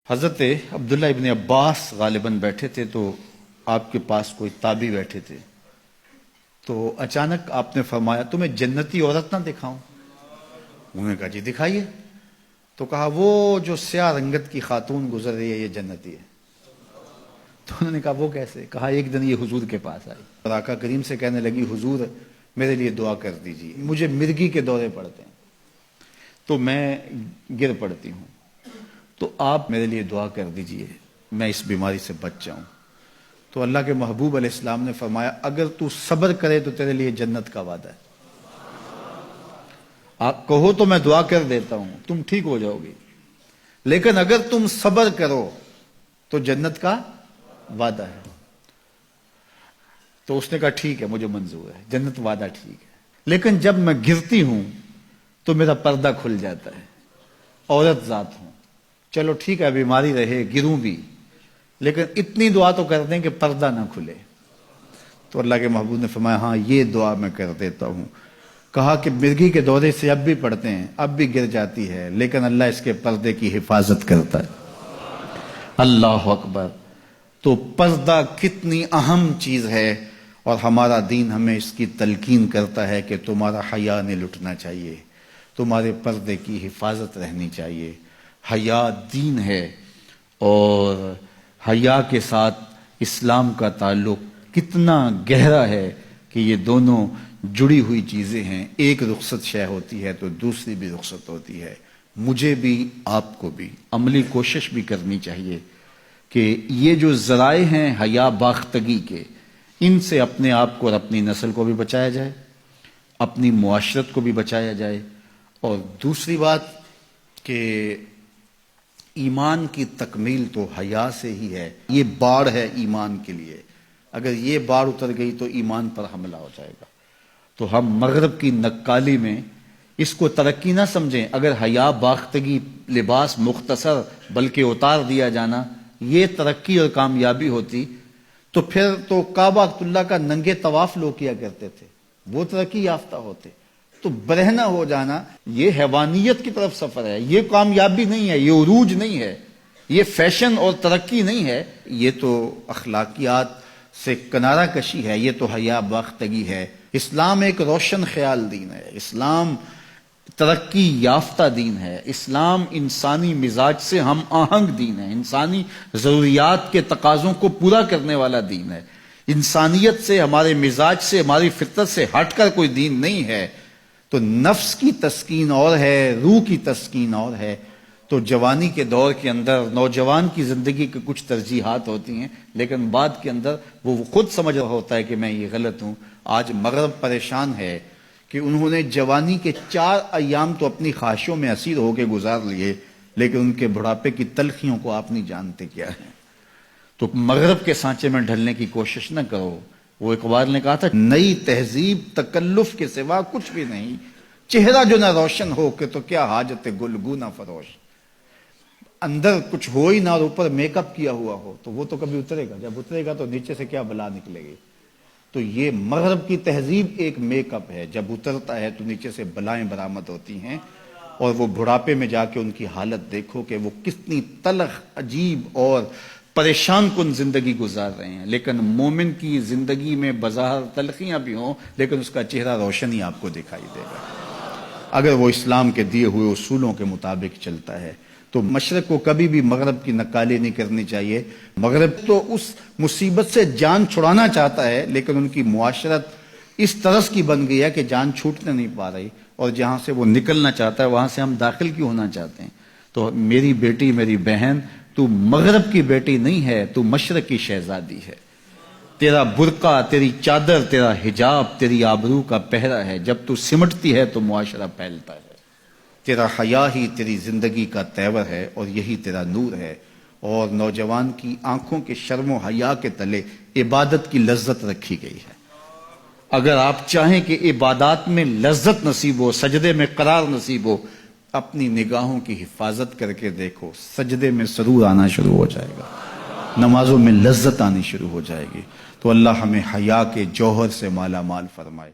حضرت عبداللہ ابن عباس غالباً بیٹھے تھے تو آپ کے پاس کوئی تابعی بیٹھے تھے، تو اچانک آپ نے فرمایا تمہیں جنتی عورت نہ دکھاؤں؟ انہوں نے کہا جی دکھائیے. تو کہا وہ جو سیاہ رنگت کی خاتون گزر رہی ہے یہ جنتی ہے. تو انہوں نے کہا وہ کیسے؟ کہا ایک دن یہ حضور کے پاس آئی اور آقا کریم سے کہنے لگی حضور میرے لیے دعا کر دیجیے، مجھے مرگی کے دورے پڑتے ہیں تو میں گر پڑتی ہوں، تو آپ میرے لیے دعا کر دیجئے میں اس بیماری سے بچ جاؤں. تو اللہ کے محبوب علیہ السلام نے فرمایا اگر تو صبر کرے تو تیرے لیے جنت کا وعدہ ہے. آپ کہو تو میں دعا کر دیتا ہوں تم ٹھیک ہو جاؤ گی، لیکن اگر تم صبر کرو تو جنت کا وعدہ ہے. تو اس نے کہا ٹھیک ہے مجھے منظور ہے، جنت وعدہ ٹھیک ہے، لیکن جب میں گرتی ہوں تو میرا پردہ کھل جاتا ہے، عورت ذات ہوں. چلو ٹھیک ہے بیماری رہے گروں بھی، لیکن اتنی دعا تو کر دیں کہ پردہ نہ کھلے. تو اللہ کے محبوب نے فرمایا ہاں یہ دعا میں کر دیتا ہوں. کہا کہ مرگی کے دورے سے اب بھی پڑھتے ہیں، اب بھی گر جاتی ہے، لیکن اللہ اس کے پردے کی حفاظت کرتا ہے. اللہ اکبر. تو پردہ کتنی اہم چیز ہے، اور ہمارا دین ہمیں اس کی تلقین کرتا ہے کہ تمہارا حیا نہیں لٹنا چاہیے، تمہارے پردے کی حفاظت رہنی چاہیے. حیا دین ہے، اور حیا کے ساتھ اسلام کا تعلق کتنا گہرا ہے کہ یہ دونوں جڑی ہوئی چیزیں ہیں. ایک رخصت شے ہوتی ہے تو دوسری بھی رخصت ہوتی ہے. مجھے بھی آپ کو بھی عملی کوشش بھی کرنی چاہیے کہ یہ جو ذرائع ہیں حیا باختگی کے، ان سے اپنے آپ کو اور اپنی نسل کو بھی بچایا جائے، اپنی معاشرت کو بھی بچایا جائے. اور دوسری بات کہ ایمان کی تکمیل تو حیا سے ہی ہے. یہ باڑ ہے ایمان کے لیے، اگر یہ باڑ اتر گئی تو ایمان پر حملہ ہو جائے گا. تو ہم مغرب کی نقالی میں اس کو ترقی نہ سمجھیں. اگر حیا باختگی لباس مختصر بلکہ اتار دیا جانا یہ ترقی اور کامیابی ہوتی تو پھر تو کعبہ اللہ کا ننگے طواف لوگ کیا کرتے تھے، وہ ترقی یافتہ ہوتے. تو برہنہ ہو جانا یہ حیوانیت کی طرف سفر ہے، یہ کامیابی نہیں ہے، یہ عروج نہیں ہے، یہ فیشن اور ترقی نہیں ہے، یہ تو اخلاقیات سے کنارہ کشی ہے، یہ تو حیا باختگی ہے. اسلام ایک روشن خیال دین ہے، اسلام ترقی یافتہ دین ہے، اسلام انسانی مزاج سے ہم آہنگ دین ہے، انسانی ضروریات کے تقاضوں کو پورا کرنے والا دین ہے. انسانیت سے، ہمارے مزاج سے، ہماری فطرت سے ہٹ کر کوئی دین نہیں ہے. تو نفس کی تسکین اور ہے، روح کی تسکین اور ہے. تو جوانی کے دور کے اندر نوجوان کی زندگی کے کچھ ترجیحات ہوتی ہیں، لیکن بعد کے اندر وہ خود سمجھ رہا ہوتا ہے کہ میں یہ غلط ہوں. آج مغرب پریشان ہے کہ انہوں نے جوانی کے 4 ایام تو اپنی خواہشوں میں اسیر ہو کے گزار لیے، لیکن ان کے بڑھاپے کی تلخیوں کو آپ نہیں جانتے کیا ہے. تو مغرب کے سانچے میں ڈھلنے کی کوشش نہ کرو. وہ اقبال نے کہا تھا نئی تہذیب تکلف کے سوا کچھ بھی نہیں، چہرہ جو نہ روشن ہو کہ تو کیا حاجت گلگو نہ فروش. اندر کچھ ہو ہی نہ اور اوپر میک اپ کیا ہوا ہو تو وہ تو کبھی اترے گا، جب اترے گا تو نیچے سے کیا بلا نکلے گی. تو یہ مغرب کی تہذیب ایک میک اپ ہے، جب اترتا ہے تو نیچے سے بلائیں برآمد ہوتی ہیں. اور وہ بڑھاپے میں جا کے ان کی حالت دیکھو کہ وہ کتنی تلخ عجیب اور پریشان کن زندگی گزار رہے ہیں. لیکن مومن کی زندگی میں بظاہر تلخیاں بھی ہوں لیکن اس کا چہرہ روشن ہی آپ کو دکھائی دے گا اگر وہ اسلام کے دیے ہوئے اصولوں کے مطابق چلتا ہے. تو مشرق کو کبھی بھی مغرب کی نقالی نہیں کرنی چاہیے. مغرب تو اس مصیبت سے جان چھڑانا چاہتا ہے، لیکن ان کی معاشرت اس طرز کی بن گئی ہے کہ جان چھوٹنے نہیں پا رہی، اور جہاں سے وہ نکلنا چاہتا ہے وہاں سے ہم داخل کیوں ہونا چاہتے ہیں. تو میری بیٹی، میری بہن، تو مغرب کی بیٹی نہیں ہے، تو مشرق کی شہزادی ہے. تیرا برقع، تیری چادر، تیرا حجاب تیری آبرو کا پہرا ہے. جب تو سمٹتی ہے تو معاشرہ پھیلتا ہے. تیرا حیا ہی تیری زندگی کا تیور ہے، اور یہی تیرا نور ہے. اور نوجوان کی آنکھوں کے شرم و حیا کے تلے عبادت کی لذت رکھی گئی ہے. اگر آپ چاہیں کہ عبادات میں لذت نصیب ہو، سجدے میں قرار نصیب ہو، اپنی نگاہوں کی حفاظت کر کے دیکھو. سجدے میں سرور آنا شروع ہو جائے گا، نمازوں میں لذت آنی شروع ہو جائے گی. تو اللہ ہمیں حیا کے جوہر سے مالا مال فرمائے.